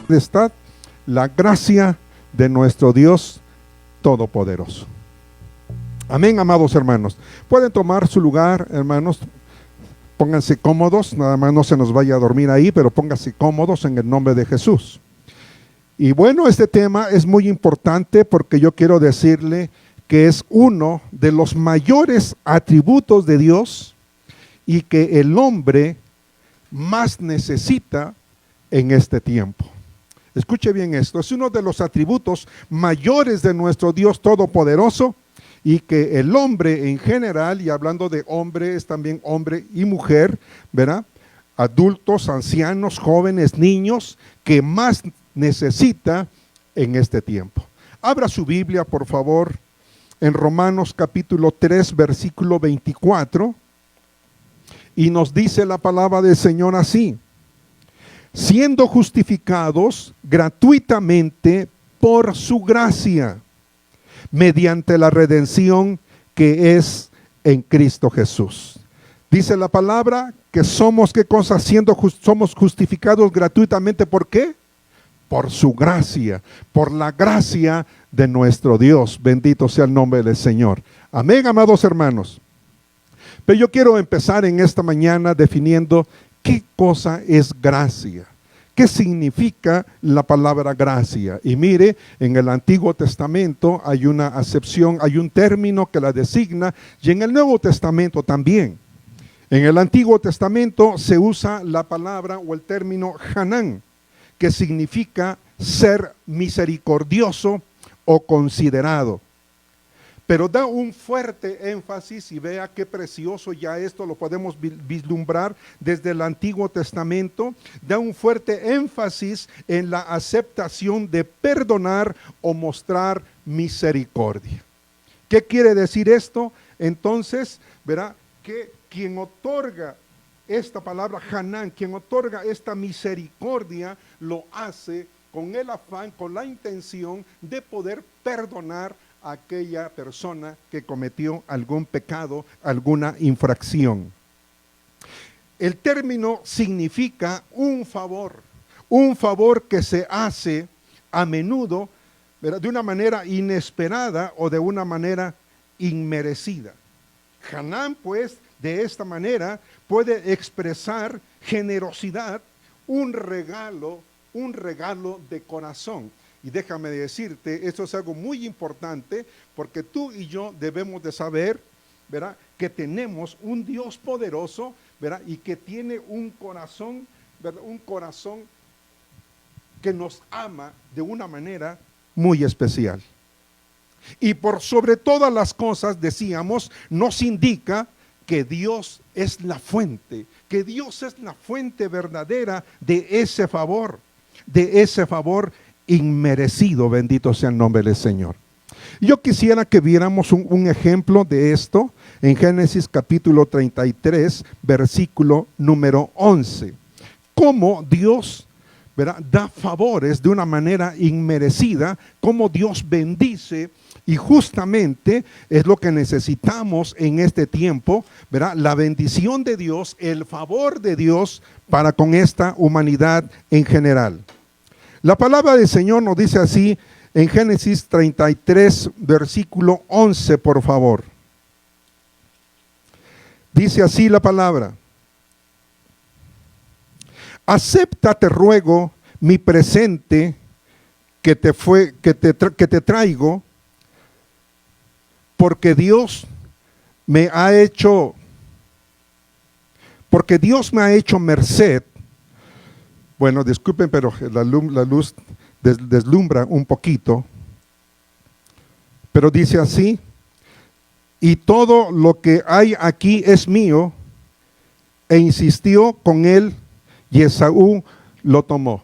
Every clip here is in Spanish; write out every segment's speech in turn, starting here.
Está la gracia de nuestro Dios Todopoderoso. Amén, amados hermanos. Pueden tomar su lugar, hermanos. Pónganse cómodos, nada más no se nos vaya a dormir ahí, pero pónganse cómodos en el nombre de Jesús. Y bueno, este tema es muy importante porque yo quiero decirle que es uno de los mayores atributos de Dios y que el hombre más necesita en este tiempo. Escuche bien esto, es uno de los atributos mayores de nuestro Dios Todopoderoso y que el hombre en general, y hablando de hombre, es también hombre y mujer, ¿verdad? Adultos, ancianos, jóvenes, niños, que más necesita en este tiempo. Abra su Biblia, por favor, en Romanos capítulo 3, versículo 24, y nos dice la palabra del Señor así: siendo justificados gratuitamente por su gracia, mediante la redención que es en Cristo Jesús. Dice la palabra que somos, ¿qué cosa? Somos justificados gratuitamente, ¿por qué? Por su gracia, por la gracia de nuestro Dios. Bendito sea el nombre del Señor. Amén, amados hermanos. Pero yo quiero empezar en esta mañana definiendo qué cosa es gracia. ¿Qué significa la palabra gracia? Y mire, en el Antiguo Testamento hay una acepción, hay un término que la designa, y en el Nuevo Testamento también. En el Antiguo Testamento se usa la palabra o el término Hanán, que significa ser misericordioso o considerado. Pero da un fuerte énfasis, y vea qué precioso, ya esto lo podemos vislumbrar desde el Antiguo Testamento, da un fuerte énfasis en la aceptación de perdonar o mostrar misericordia. ¿Qué quiere decir esto? Entonces, verá que quien otorga esta palabra Hanán, quien otorga esta misericordia, lo hace con el afán, con la intención de poder perdonar a aquella persona que cometió algún pecado, alguna infracción. El término significa un favor que se hace a menudo, ¿verdad?, de una manera inesperada o de una manera inmerecida. Hanán, pues, de esta manera puede expresar generosidad, un regalo de corazón. Y déjame decirte, esto es algo muy importante, porque tú y yo debemos de saber, ¿verdad?, que tenemos un Dios poderoso, ¿verdad?, y que tiene un corazón, ¿verdad?, un corazón que nos ama de una manera muy especial. Y por sobre todas las cosas, decíamos, nos indica que Dios es la fuente, que Dios es la fuente verdadera de ese favor inmerecido. Bendito sea el nombre del Señor. Yo quisiera que viéramos un ejemplo de esto en Génesis capítulo 33, versículo número 11. Cómo Dios, ¿verdad?, da favores de una manera inmerecida, cómo Dios bendice. Y justamente es lo que necesitamos en este tiempo, ¿verdad? La bendición de Dios, el favor de Dios para con esta humanidad en general. La palabra del Señor nos dice así en Génesis 33, versículo 11, por favor. Dice así la palabra: acepta, te ruego, mi presente que te traigo, porque Dios me ha hecho merced. Bueno, disculpen, pero la luz deslumbra un poquito. Pero dice así: y todo lo que hay aquí es mío. E insistió con él, y Esaú lo tomó.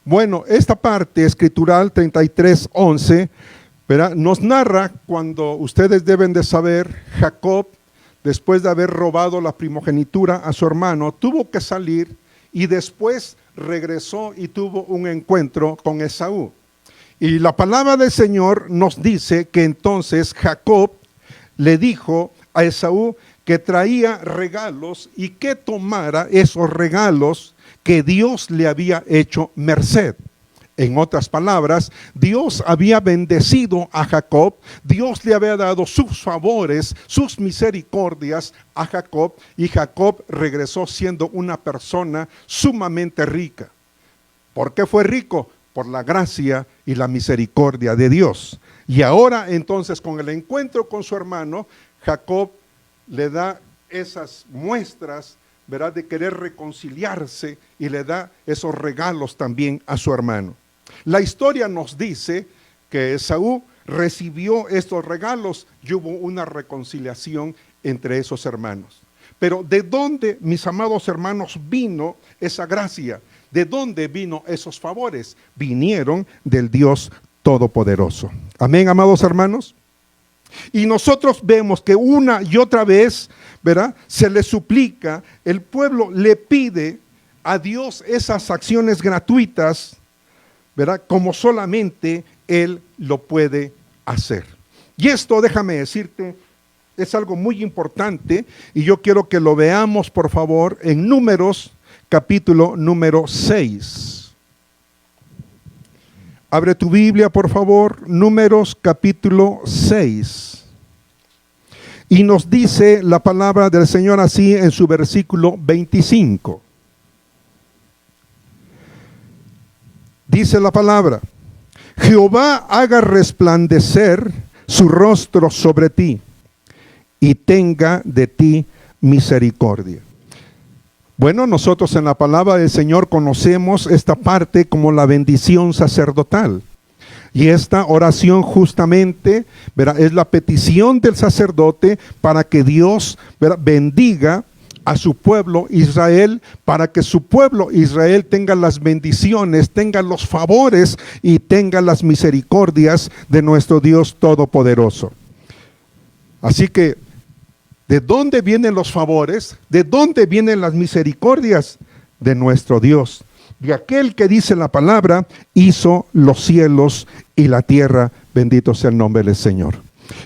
Bueno, esta parte escritural 33:11, ¿verdad?, nos narra cuando ustedes deben de saber, Jacob, después de haber robado la primogenitura a su hermano, tuvo que salir y después regresó y tuvo un encuentro con Esaú. Y la palabra del Señor nos dice que entonces Jacob le dijo a Esaú que traía regalos y que tomara esos regalos que Dios le había hecho merced. En otras palabras, Dios había bendecido a Jacob, Dios le había dado sus favores, sus misericordias a Jacob, y Jacob regresó siendo una persona sumamente rica. ¿Por qué fue rico? Por la gracia y la misericordia de Dios. Y ahora entonces, con el encuentro con su hermano, Jacob le da esas muestras, ¿verdad?, de querer reconciliarse, y le da esos regalos también a su hermano. La historia nos dice que Esaú recibió estos regalos y hubo una reconciliación entre esos hermanos. Pero ¿de dónde, mis amados hermanos, vino esa gracia? ¿De dónde vino esos favores? Vinieron del Dios Todopoderoso. Amén, amados hermanos. Y nosotros vemos que una y otra vez, ¿verdad?, se le suplica, el pueblo le pide a Dios esas acciones gratuitas, ¿verdad?, como solamente Él lo puede hacer. Y esto, déjame decirte, es algo muy importante, y yo quiero que lo veamos, por favor, en Números, capítulo número 6. Abre tu Biblia, por favor, Números, capítulo 6. Y nos dice la palabra del Señor así en su versículo 25. Dice la palabra: Jehová haga resplandecer su rostro sobre ti y tenga de ti misericordia. Bueno, nosotros en la palabra del Señor conocemos esta parte como la bendición sacerdotal. Y esta oración justamente, ¿verdad?, es la petición del sacerdote para que Dios, ¿verdad?, bendiga a su pueblo Israel, para que su pueblo Israel tenga las bendiciones, tenga los favores y tenga las misericordias de nuestro Dios Todopoderoso. Así que, ¿de dónde vienen los favores? ¿De dónde vienen las misericordias? De nuestro Dios. De aquel que, dice la palabra, hizo los cielos y la tierra. Bendito sea el nombre del Señor.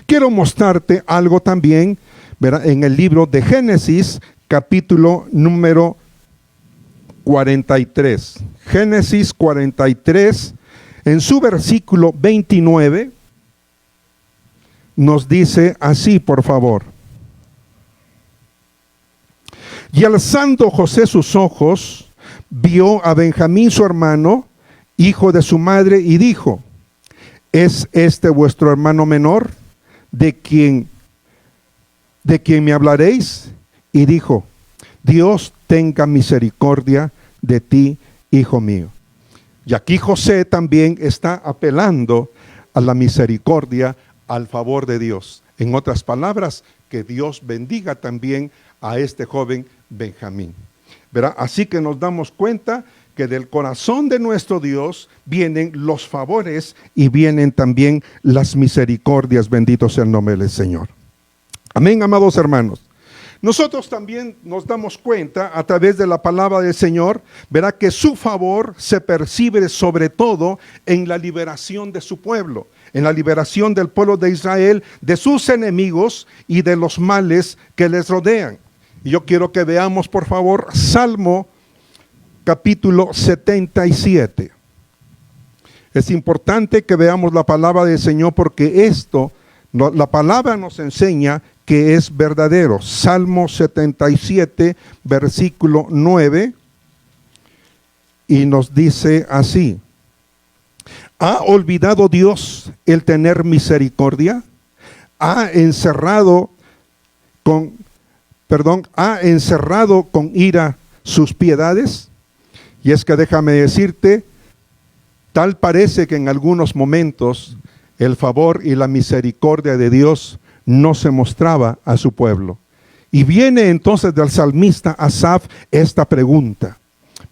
Quiero mostrarte algo también, ¿verdad?, en el libro de Génesis, capítulo número 43. Génesis 43, en su versículo 29, nos dice así, por favor. Y alzando José sus ojos, vio a Benjamín su hermano, hijo de su madre, y dijo: ¿es este vuestro hermano menor, de quien me hablaréis? Y dijo: Dios tenga misericordia de ti, hijo mío. Y aquí José también está apelando a la misericordia, al favor de Dios. En otras palabras, que Dios bendiga también a este joven Benjamín. ¿Verdad? Así que nos damos cuenta que del corazón de nuestro Dios vienen los favores y vienen también las misericordias. Bendito sea el nombre del Señor. Amén, amados hermanos. Nosotros también nos damos cuenta a través de la palabra del Señor, verá que su favor se percibe sobre todo en la liberación de su pueblo, en la liberación del pueblo de Israel, de sus enemigos y de los males que les rodean. Y yo quiero que veamos, por favor, Salmo capítulo 77. Es importante que veamos la palabra del Señor porque la palabra nos enseña que es verdadero. Salmo 77, versículo 9, y nos dice así: ¿ha olvidado Dios el tener misericordia? ¿Ha encerrado con ira sus piedades? Y es que déjame decirte, tal parece que en algunos momentos el favor y la misericordia de Dios no se mostraba a su pueblo. Y viene entonces del salmista Asaf esta pregunta,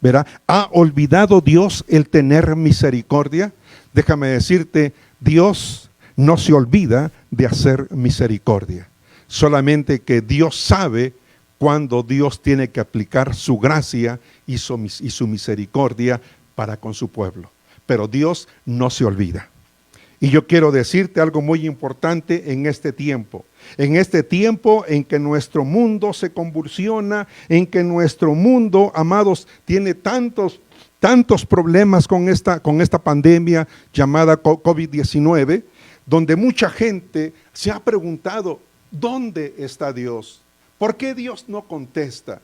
¿verdad? ¿Ha olvidado Dios el tener misericordia? Déjame decirte, Dios no se olvida de hacer misericordia. Solamente que Dios sabe cuando Dios tiene que aplicar su gracia y su misericordia para con su pueblo. Pero Dios no se olvida. Y yo quiero decirte algo muy importante en este tiempo en que nuestro mundo se convulsiona, en que nuestro mundo, amados, tiene tantos tantos problemas con esta pandemia llamada COVID-19, donde mucha gente se ha preguntado, ¿dónde está Dios? ¿Por qué Dios no contesta?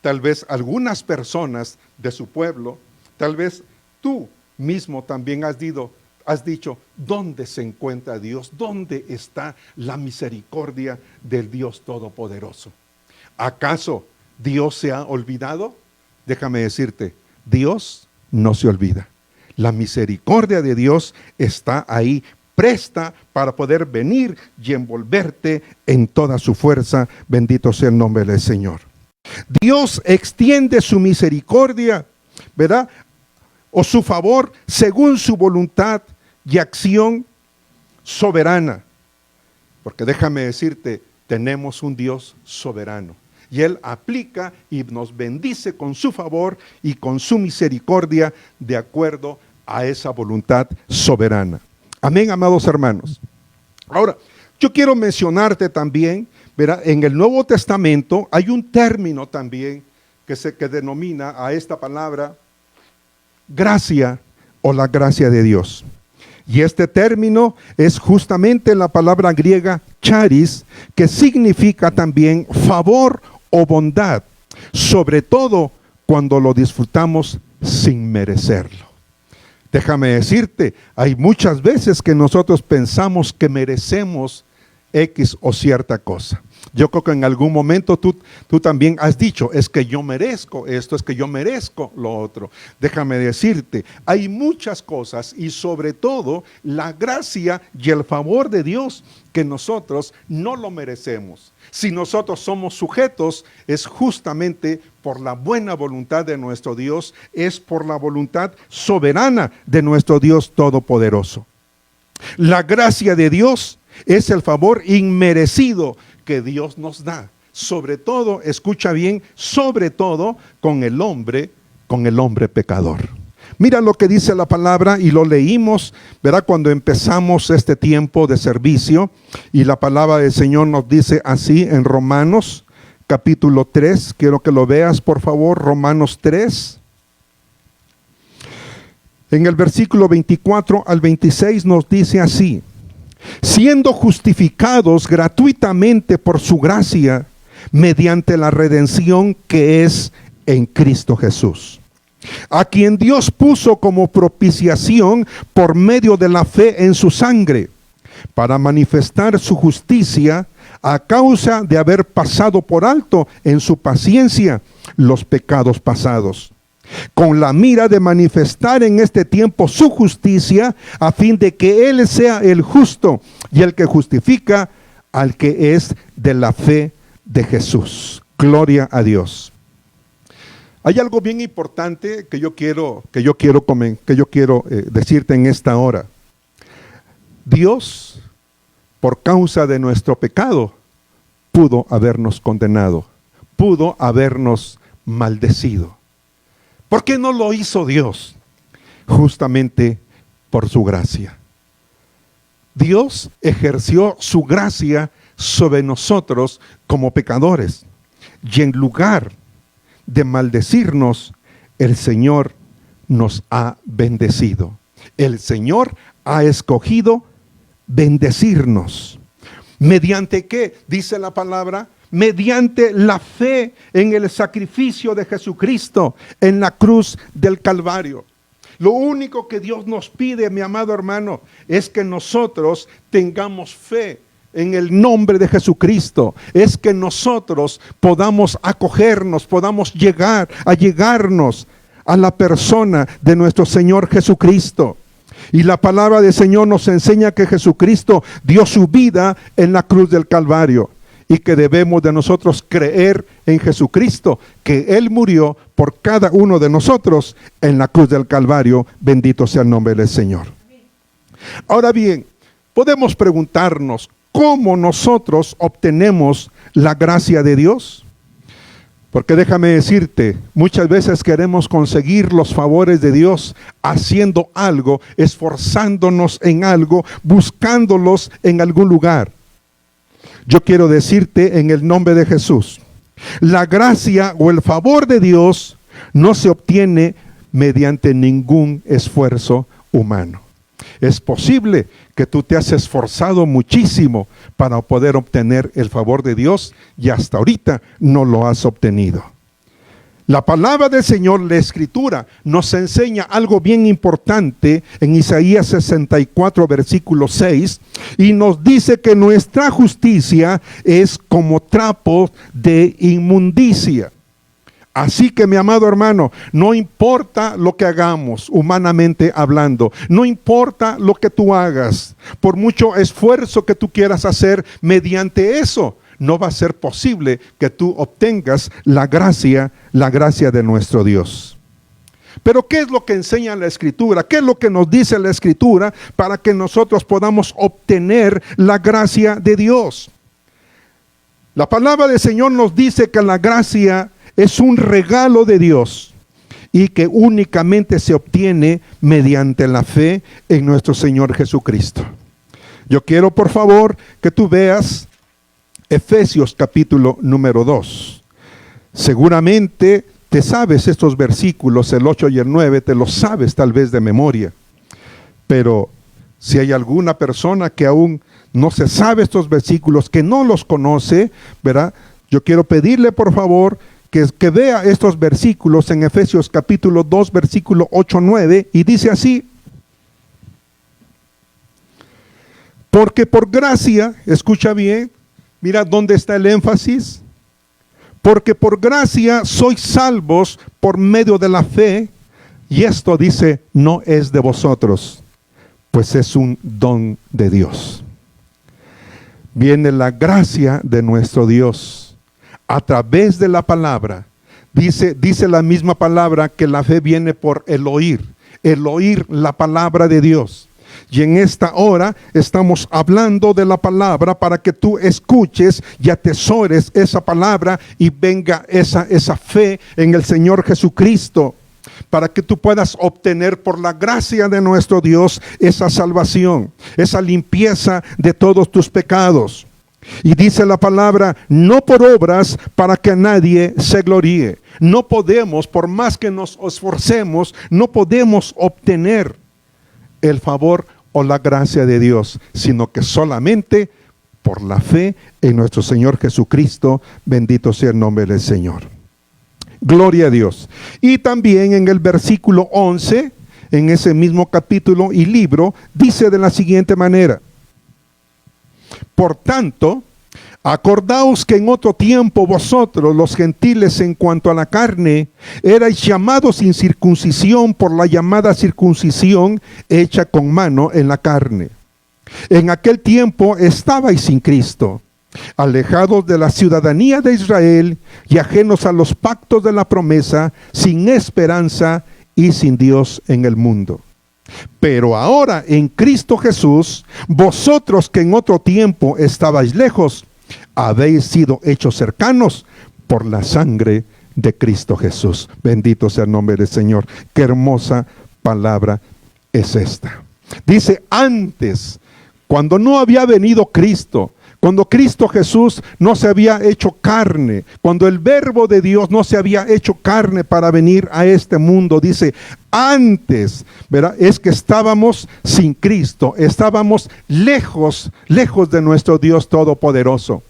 Tal vez algunas personas de su pueblo, tal vez tú mismo también has dicho, ¿dónde se encuentra Dios? ¿Dónde está la misericordia del Dios Todopoderoso? ¿Acaso Dios se ha olvidado? Déjame decirte, Dios no se olvida. La misericordia de Dios está ahí, presta para poder venir y envolverte en toda su fuerza. Bendito sea el nombre del Señor. Dios extiende su misericordia, ¿verdad? O su favor según su voluntad y acción soberana. Porque déjame decirte, tenemos un Dios soberano. Y Él aplica y nos bendice con su favor y con su misericordia de acuerdo a esa voluntad soberana. Amén, amados hermanos. Ahora, yo quiero mencionarte también, ¿verdad? En el Nuevo Testamento hay un término también que denomina a esta palabra gracia o la gracia de Dios. Y este término es justamente la palabra griega charis, que significa también favor o bondad, sobre todo cuando lo disfrutamos sin merecerlo. Déjame decirte, hay muchas veces que nosotros pensamos que merecemos X o cierta cosa. Yo creo que en algún momento tú también has dicho, es que yo merezco esto, es que yo merezco lo otro. Déjame decirte, hay muchas cosas y sobre todo la gracia y el favor de Dios que nosotros no lo merecemos. Si nosotros somos sujetos, es justamente por la buena voluntad de nuestro Dios, es por la voluntad soberana de nuestro Dios Todopoderoso. La gracia de Dios es el favor inmerecido que Dios nos da. Sobre todo, escucha bien, sobre todo con el hombre pecador. Mira lo que dice la palabra y lo leímos, ¿verdad? Cuando empezamos este tiempo de servicio y la palabra del Señor nos dice así en Romanos capítulo 3. Quiero que lo veas, por favor, Romanos 3. En el versículo 24 al 26 nos dice así: siendo justificados gratuitamente por su gracia, mediante la redención que es en Cristo Jesús, a quien Dios puso como propiciación por medio de la fe en su sangre, para manifestar su justicia a causa de haber pasado por alto en su paciencia los pecados pasados, con la mira de manifestar en este tiempo su justicia, a fin de que Él sea el justo y el que justifica al que es de la fe de Jesús. Gloria a Dios. Hay algo bien importante que yo quiero decirte en esta hora. Dios, por causa de nuestro pecado, pudo habernos condenado, pudo habernos maldecido. ¿Por qué no lo hizo Dios? Justamente por su gracia. Dios ejerció su gracia sobre nosotros como pecadores, y en lugar de maldecirnos, el Señor nos ha bendecido. El Señor ha escogido bendecirnos. ¿Mediante qué? Dice la palabra, mediante la fe en el sacrificio de Jesucristo en la cruz del Calvario. Lo único que Dios nos pide, mi amado hermano, es que nosotros tengamos fe en el nombre de Jesucristo. Es que nosotros podamos acogernos, podamos llegarnos a la persona de nuestro Señor Jesucristo. Y la palabra del Señor nos enseña que Jesucristo dio su vida en la cruz del Calvario, y que debemos de nosotros creer en Jesucristo, que Él murió por cada uno de nosotros en la cruz del Calvario. Bendito sea el nombre del Señor. Ahora bien, podemos preguntarnos, ¿cómo nosotros obtenemos la gracia de Dios? Porque déjame decirte, muchas veces queremos conseguir los favores de Dios haciendo algo, esforzándonos en algo, buscándolos en algún lugar. Yo quiero decirte en el nombre de Jesús, la gracia o el favor de Dios no se obtiene mediante ningún esfuerzo humano. Es posible que tú te has esforzado muchísimo para poder obtener el favor de Dios y hasta ahorita no lo has obtenido. La palabra del Señor, la Escritura, nos enseña algo bien importante en Isaías 64, versículo 6, y nos dice que nuestra justicia es como trapo de inmundicia. Así que, mi amado hermano, no importa lo que hagamos humanamente hablando, no importa lo que tú hagas, por mucho esfuerzo que tú quieras hacer mediante eso, no va a ser posible que tú obtengas la gracia de nuestro Dios. Pero ¿qué es lo que enseña la Escritura? ¿Qué es lo que nos dice la Escritura para que nosotros podamos obtener la gracia de Dios? La palabra del Señor nos dice que la gracia es un regalo de Dios y que únicamente se obtiene mediante la fe en nuestro Señor Jesucristo. Yo quiero, por favor, que tú veas Efesios capítulo número 2. Seguramente te sabes estos versículos, el 8 y el 9, te los sabes tal vez de memoria. Pero si hay alguna persona que aún no se sabe estos versículos, que no los conoce, ¿verdad? Yo quiero pedirle, por favor, que vea estos versículos en Efesios capítulo 2, versículo 8-9, y dice así: porque por gracia, escucha bien, mira dónde está el énfasis, porque por gracia sois salvos por medio de la fe, y esto dice, no es de vosotros, pues es un don de Dios. Viene la gracia de nuestro Dios a través de la palabra. Dice la misma palabra que la fe viene por el oír la palabra de Dios. Y en esta hora estamos hablando de la palabra para que tú escuches y atesores esa palabra y venga esa fe en el Señor Jesucristo, para que tú puedas obtener por la gracia de nuestro Dios esa salvación, esa limpieza de todos tus pecados. Y dice la palabra, no por obras para que nadie se gloríe. No podemos, por más que nos esforcemos, no podemos obtener el favor o la gracia de Dios, sino que solamente por la fe en nuestro Señor Jesucristo. Bendito sea el nombre del Señor. Gloria a Dios. Y también en el versículo 11, en ese mismo capítulo y libro, dice de la siguiente manera: por tanto, acordaos que en otro tiempo vosotros, los gentiles, en cuanto a la carne, erais llamados sin circuncisión por la llamada circuncisión hecha con mano en la carne. En aquel tiempo estabais sin Cristo, alejados de la ciudadanía de Israel y ajenos a los pactos de la promesa, sin esperanza y sin Dios en el mundo. Pero ahora en Cristo Jesús, vosotros que en otro tiempo estabais lejos, habéis sido hechos cercanos por la sangre de Cristo Jesús. Bendito sea el nombre del Señor. Qué hermosa palabra es esta. Dice, antes, cuando no había venido Cristo, cuando Cristo Jesús no se había hecho carne, cuando el verbo de Dios no se había hecho carne para venir a este mundo, dice, antes, ¿verdad? Es que estábamos sin Cristo, estábamos lejos de nuestro Dios Todopoderoso.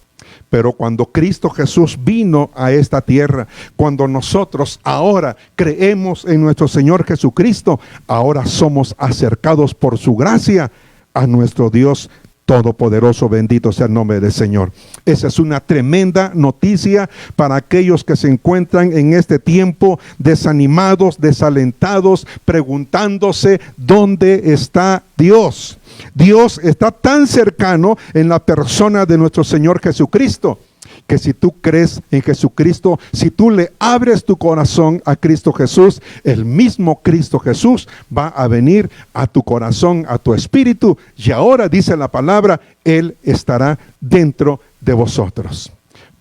Pero cuando Cristo Jesús vino a esta tierra, cuando nosotros ahora creemos en nuestro Señor Jesucristo, ahora somos acercados por su gracia a nuestro Dios Todopoderoso. Bendito sea el nombre del Señor. Esa es una tremenda noticia para aquellos que se encuentran en este tiempo desanimados, desalentados, preguntándose ¿dónde está Dios? Dios está tan cercano en la persona de nuestro Señor Jesucristo, que si tú crees en Jesucristo, si tú le abres tu corazón a Cristo Jesús, el mismo Cristo Jesús va a venir a tu corazón, a tu espíritu, y ahora dice la palabra, Él estará dentro de vosotros.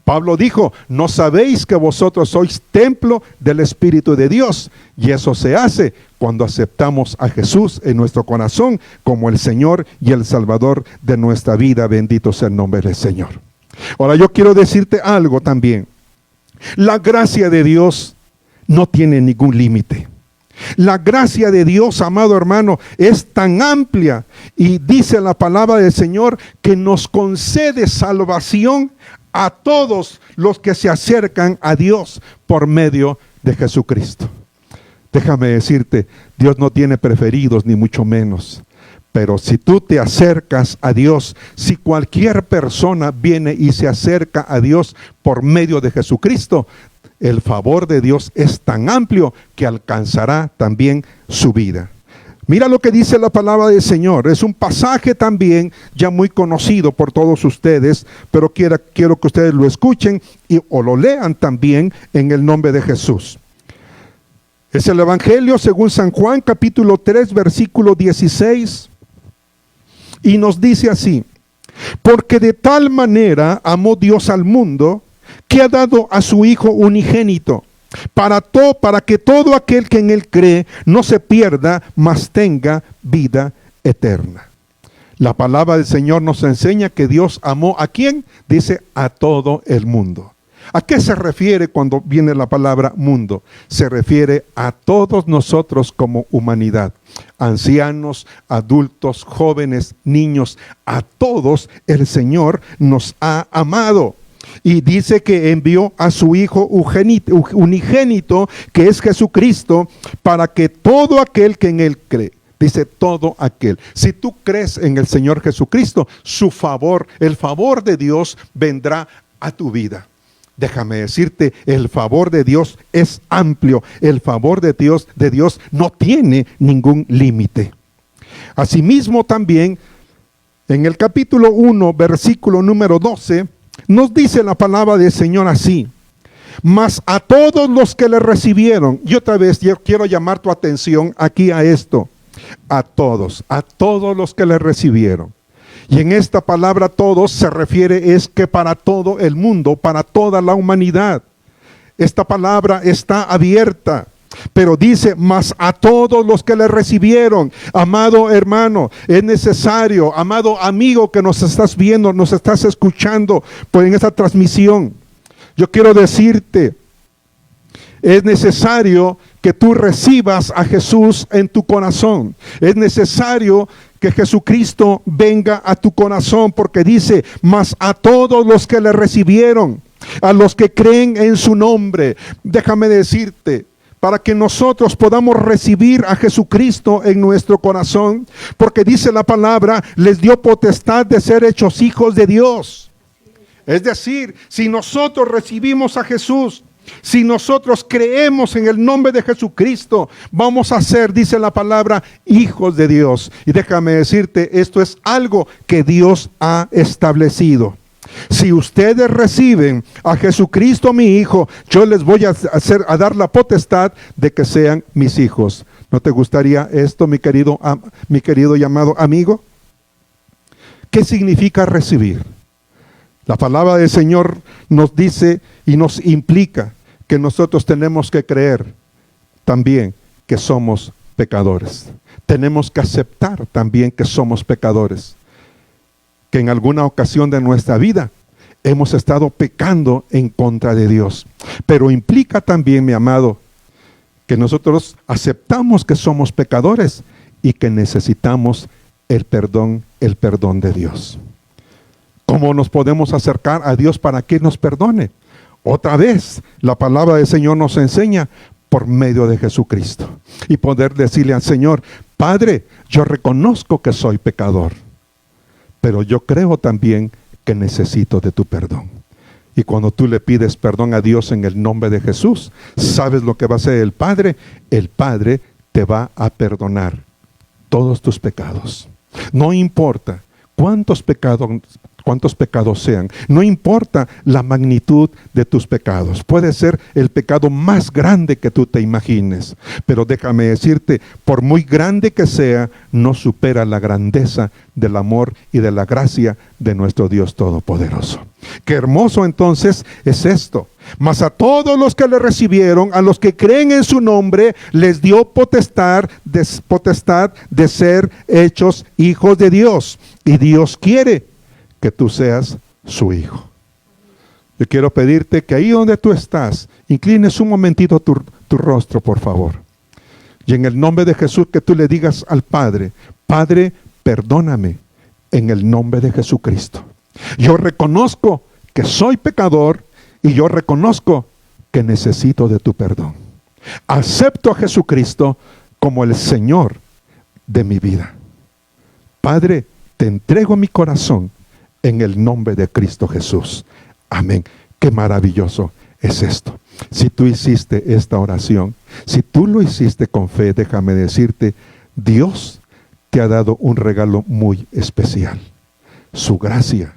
Pablo dijo, ¿no sabéis que vosotros sois templo del Espíritu de Dios? Y eso se hace cuando aceptamos a Jesús en nuestro corazón como el Señor y el Salvador de nuestra vida. Bendito sea el nombre del Señor. Ahora yo quiero decirte algo también. La gracia de Dios no tiene ningún límite. La gracia de Dios, amado hermano, es tan amplia, y dice la palabra del Señor que nos concede salvación a todos los que se acercan a Dios por medio de Jesucristo. Déjame decirte, Dios no tiene preferidos, ni mucho menos. Pero si tú te acercas a Dios, si cualquier persona viene y se acerca a Dios por medio de Jesucristo, el favor de Dios es tan amplio que alcanzará también su vida. Mira lo que dice la palabra del Señor. Es un pasaje también ya muy conocido por todos ustedes, pero quiero que ustedes lo escuchen o lo lean también en el nombre de Jesús. Es el Evangelio según San Juan, capítulo 3, versículo 16. Y nos dice así: porque de tal manera amó Dios al mundo, que ha dado a su Hijo unigénito, para que todo aquel que en Él cree no se pierda, mas tenga vida eterna. La palabra del Señor nos enseña que Dios amó ¿a quién? Dice a todo el mundo. ¿A qué se refiere cuando viene la palabra mundo? Se refiere a todos nosotros como humanidad. Ancianos, adultos, jóvenes, niños, a todos el Señor nos ha amado. Y dice que envió a su Hijo unigénito, que es Jesucristo, para que todo aquel que en Él cree. Dice todo aquel. Si tú crees en el Señor Jesucristo, su favor, el favor de Dios vendrá a tu vida. Déjame decirte, el favor de Dios es amplio. El favor de Dios no tiene ningún límite. Asimismo también, en el capítulo 1, versículo número 12, nos dice la palabra del Señor así: mas a todos los que le recibieron. Y otra vez yo quiero llamar tu atención aquí a esto. A todos los que le recibieron. Y en esta palabra todos se refiere es que para todo el mundo, para toda la humanidad. Esta palabra está abierta. Pero dice, mas a todos los que le recibieron. Amado hermano, es necesario, amado amigo que nos estás viendo, nos estás escuchando pues en esta transmisión. Yo quiero decirte, es necesario que tú recibas a Jesús en tu corazón. Es necesario que Jesucristo venga a tu corazón, porque dice, mas a todos los que le recibieron, a los que creen en su nombre. Déjame decirte, para que nosotros podamos recibir a Jesucristo en nuestro corazón, porque dice la palabra, les dio potestad de ser hechos hijos de Dios. Es decir, si nosotros recibimos a Jesús, si nosotros creemos en el nombre de Jesucristo, vamos a ser, dice la palabra, hijos de Dios. Y déjame decirte, esto es algo que Dios ha establecido. Si ustedes reciben a Jesucristo mi Hijo, yo les voy a dar la potestad de que sean mis hijos. ¿No te gustaría esto, mi querido llamado amigo? ¿Qué significa recibir? La palabra del Señor nos dice y nos implica que nosotros tenemos que creer también que somos pecadores. Tenemos que aceptar también que somos pecadores. Que en alguna ocasión de nuestra vida hemos estado pecando en contra de Dios. Pero implica también, mi amado, que nosotros aceptamos que somos pecadores y que necesitamos el perdón de Dios. ¿Cómo nos podemos acercar a Dios para que nos perdone? Otra vez, la palabra del Señor nos enseña por medio de Jesucristo. Y poder decirle al Señor, Padre, yo reconozco que soy pecador, pero yo creo también que necesito de tu perdón. Y cuando tú le pides perdón a Dios en el nombre de Jesús, ¿sabes lo que va a hacer el Padre? El Padre te va a perdonar todos tus pecados. No importa cuántos pecados sean, no importa la magnitud de tus pecados. Puede ser el pecado más grande que tú te imagines, pero déjame decirte, por muy grande que sea, no supera la grandeza del amor y de la gracia de nuestro Dios Todopoderoso. Qué hermoso entonces es esto. Mas a todos los que le recibieron, a los que creen en su nombre, les dio potestad de ser hechos hijos de Dios. Y Dios quiere que tú seas su hijo. Yo quiero pedirte que ahí donde tú estás, inclines un momentito tu rostro, por favor. Y en el nombre de Jesús que tú le digas al Padre, Padre, perdóname en el nombre de Jesucristo. Yo reconozco que soy pecador y yo reconozco que necesito de tu perdón. Acepto a Jesucristo como el Señor de mi vida. Padre, te entrego mi corazón en el nombre de Cristo Jesús. Amén. Qué maravilloso es esto. Si tú hiciste esta oración, si tú lo hiciste con fe, déjame decirte, Dios te ha dado un regalo muy especial. Su gracia,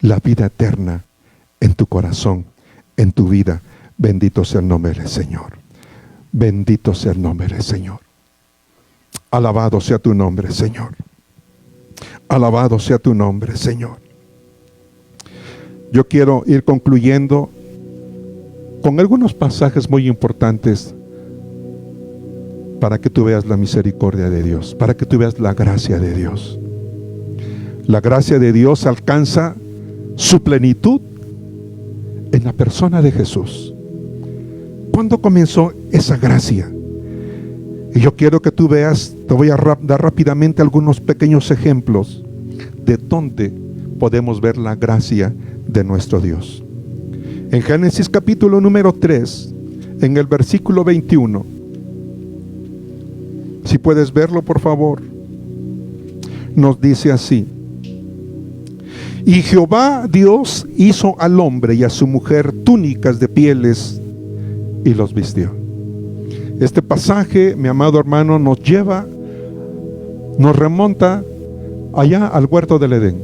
la vida eterna en tu corazón, en tu vida. Bendito sea el nombre del Señor. Bendito sea el nombre del Señor. Alabado sea tu nombre, Señor. Alabado sea tu nombre, Señor. Yo quiero ir concluyendo con algunos pasajes muy importantes para que tú veas la misericordia de Dios, para que tú veas la gracia de Dios. La gracia de Dios alcanza su plenitud en la persona de Jesús. ¿Cuándo comenzó esa gracia? Y yo quiero que tú veas, te voy a dar rápidamente algunos pequeños ejemplos de dónde podemos ver la gracia de nuestro Dios. En Génesis capítulo número 3, en el versículo 21, si puedes verlo por favor, nos dice así: y Jehová Dios hizo al hombre y a su mujer túnicas de pieles y los vistió. Este pasaje, mi amado hermano, nos remonta allá al huerto del Edén,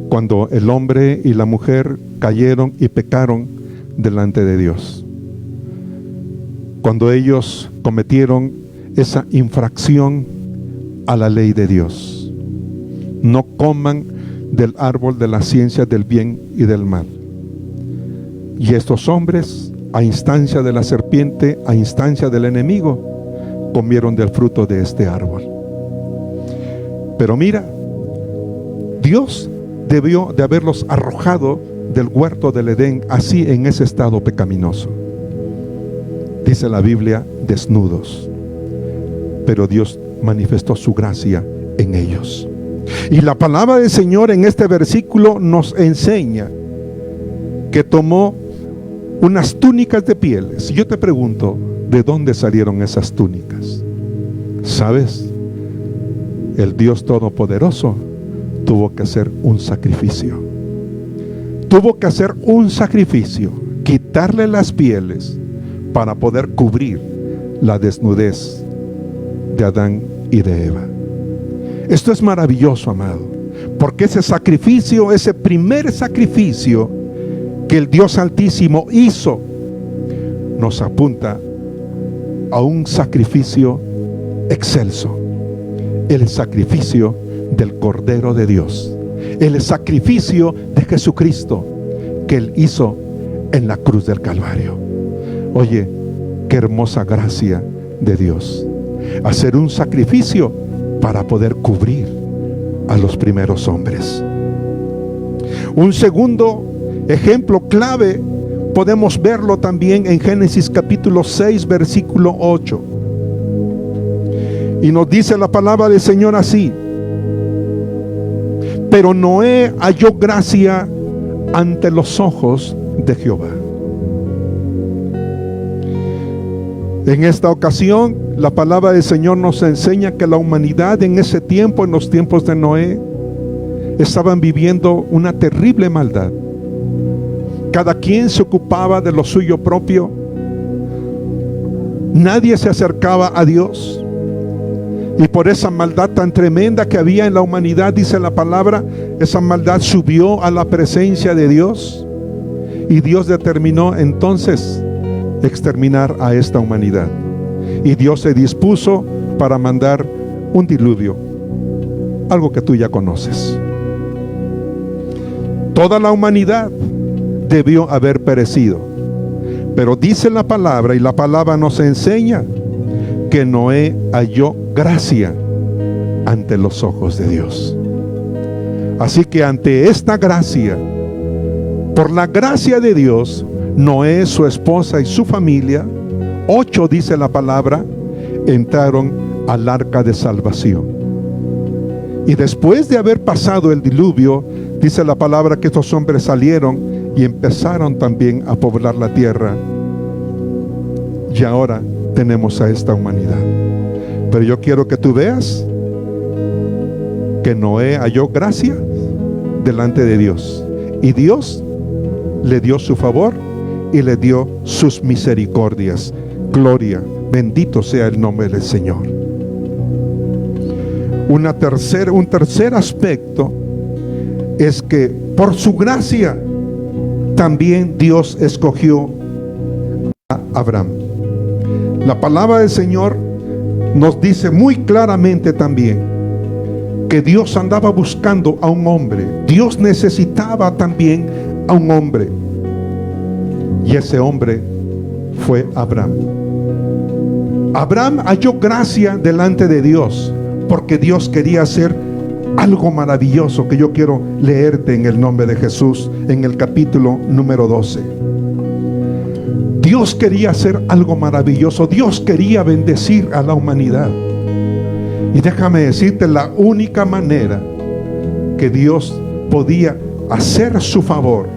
cuando el hombre y la mujer cayeron y pecaron delante de Dios. Cuando ellos cometieron esa infracción a la ley de Dios. No coman del árbol de la ciencia del bien y del mal. Y estos hombres, a instancia de la serpiente, a instancia del enemigo, comieron del fruto de este árbol. Pero mira, Dios debió de haberlos arrojado del huerto del Edén, así en ese estado pecaminoso. Dice la Biblia, desnudos. Pero Dios manifestó su gracia en ellos. Y la palabra del Señor en este versículo nos enseña que tomó unas túnicas de pieles. Yo te pregunto, ¿de dónde salieron esas túnicas? ¿Sabes? El Dios Todopoderoso tuvo que hacer un sacrificio. Tuvo que hacer un sacrificio, quitarle las pieles para poder cubrir la desnudez de Adán y de Eva. Esto es maravilloso, amado, porque ese sacrificio, ese primer sacrificio que el Dios Altísimo hizo, nos apunta a un sacrificio excelso, el sacrificio del Cordero de Dios, el sacrificio de Jesucristo que Él hizo en la cruz del Calvario. Oye, qué hermosa gracia de Dios, hacer un sacrificio para poder cubrir a los primeros hombres. Un segundo ejemplo clave podemos verlo también en Génesis capítulo 6 versículo 8, y nos dice la palabra del Señor así: pero Noé halló gracia ante los ojos de Jehová. En esta ocasión, la palabra del Señor nos enseña que la humanidad en ese tiempo, en los tiempos de Noé, estaban viviendo una terrible maldad. Cada quien se ocupaba de lo suyo propio. Nadie se acercaba a Dios. Y por esa maldad tan tremenda que había en la humanidad, dice la palabra, esa maldad subió a la presencia de Dios. Y Dios determinó entonces exterminar a esta humanidad. Y Dios se dispuso para mandar un diluvio, algo que tú ya conoces. Toda la humanidad debió haber perecido, pero dice la palabra, y la palabra nos enseña que Noé halló gracia ante los ojos de Dios. Así que ante esta gracia, por la gracia de Dios, Noé, su esposa y su familia, 8 dice la palabra, entraron al arca de salvación. Y después de haber pasado el diluvio, dice la palabra que estos hombres salieron y empezaron también a poblar la tierra. Y ahora tenemos a esta humanidad. Pero yo quiero que tú veas que Noé halló gracia delante de Dios. Y Dios le dio su favor y le dio sus misericordias. Gloria, bendito sea el nombre del Señor. Un tercer aspecto es que por su gracia también Dios escogió a Abraham. La palabra del Señor nos dice muy claramente también que Dios andaba buscando a un hombre. Dios necesitaba también a un hombre. Y ese hombre fue Abraham. Abraham halló gracia delante de Dios porque Dios quería hacer algo maravilloso que yo quiero leerte en el nombre de Jesús en el capítulo número 12. Dios quería hacer algo maravilloso. Dios quería bendecir a la humanidad. Y déjame decirte, la única manera que Dios podía hacer su favor,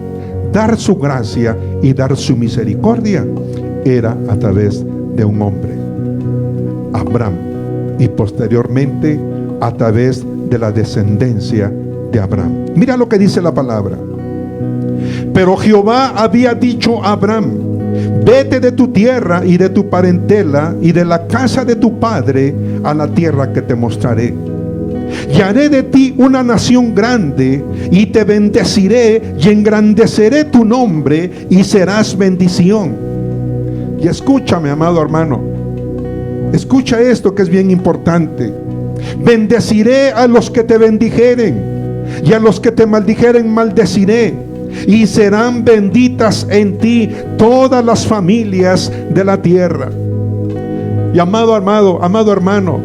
dar su gracia y dar su misericordia era a través de un hombre, Abraham, y posteriormente a través de la descendencia de Abraham. Mira lo que dice la palabra. Pero Jehová había dicho a Abraham: vete de tu tierra y de tu parentela y de la casa de tu padre a la tierra que te mostraré. Y haré de ti una nación grande, y te bendeciré y engrandeceré tu nombre, y serás bendición. Y escúchame, amado hermano, escucha esto que es bien importante. Bendeciré a los que te bendijeren, y a los que te maldijeren maldeciré, y serán benditas en ti todas las familias de la tierra. Y amado hermano,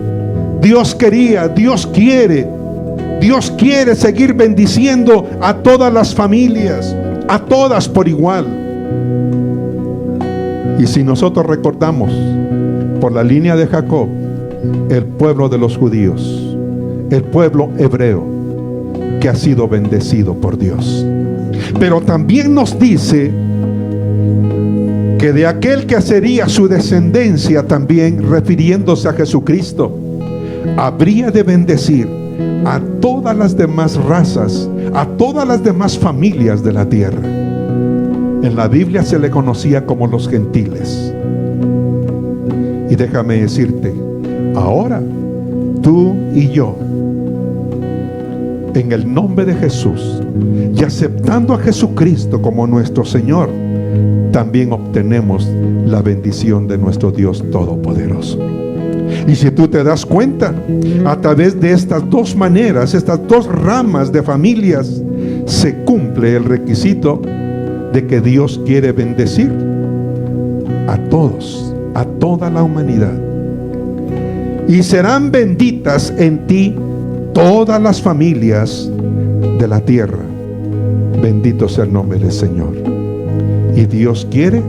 Dios quiere seguir bendiciendo a todas las familias, a todas por igual. Y si nosotros recordamos por la línea de Jacob, el pueblo de los judíos, el pueblo hebreo que ha sido bendecido por Dios. Pero también nos dice que de aquel que sería su descendencia, también refiriéndose a Jesucristo, habría de bendecir a todas las demás razas, a todas las demás familias de la tierra. En la Biblia se le conocía como los gentiles. Y déjame decirte, ahora tú y yo, en el nombre de Jesús, y aceptando a Jesucristo como nuestro Señor, también obtenemos la bendición de nuestro Dios Todopoderoso. Y si tú te das cuenta, a través de estas dos maneras, estas dos ramas de familias, se cumple el requisito de que Dios quiere bendecir a todos, a toda la humanidad. Y serán benditas en ti todas las familias de la tierra. Bendito sea el nombre del Señor. Y Dios quiere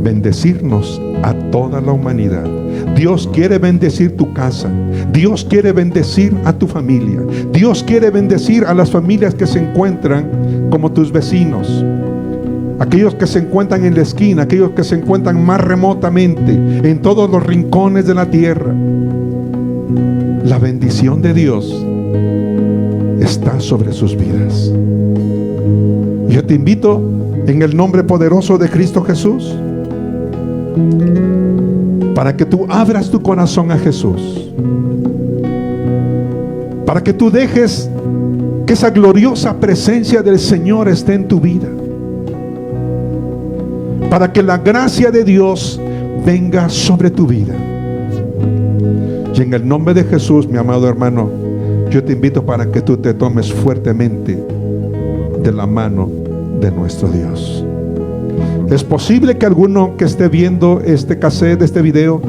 bendecirnos a toda la humanidad. Dios quiere bendecir tu casa. Dios quiere bendecir a tu familia. Dios quiere bendecir a las familias que se encuentran como tus vecinos, aquellos que se encuentran en la esquina, aquellos que se encuentran más remotamente, en todos los rincones de la tierra. La bendición de Dios está sobre sus vidas. Yo te invito en el nombre poderoso de Cristo Jesús, para que tú abras tu corazón a Jesús, para que tú dejes que esa gloriosa presencia del Señor esté en tu vida, para que la gracia de Dios venga sobre tu vida. Y en el nombre de Jesús, mi amado hermano, yo te invito para que tú te tomes fuertemente de la mano de nuestro Dios. Es posible que alguno que esté viendo este cassette, este video,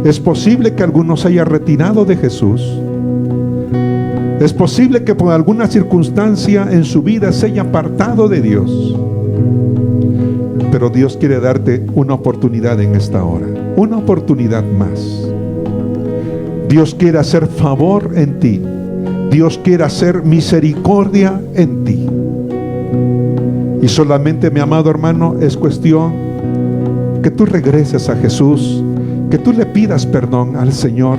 es posible que alguno se haya retirado de Jesús. Es posible que por alguna circunstancia en su vida se haya apartado de Dios. Pero Dios quiere darte una oportunidad en esta hora. una oportunidad más. Dios quiere hacer favor en ti. Dios quiere hacer misericordia en ti. Y solamente, mi amado hermano, es cuestión que tú regreses a Jesús, que tú le pidas perdón al Señor,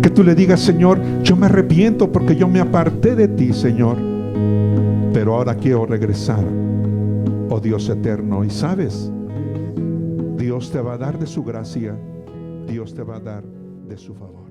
que tú le digas: Señor, yo me arrepiento porque yo me aparté de ti, Señor, pero ahora quiero regresar, oh Dios eterno. Y sabes, Dios te va a dar de su gracia, Dios te va a dar de su favor.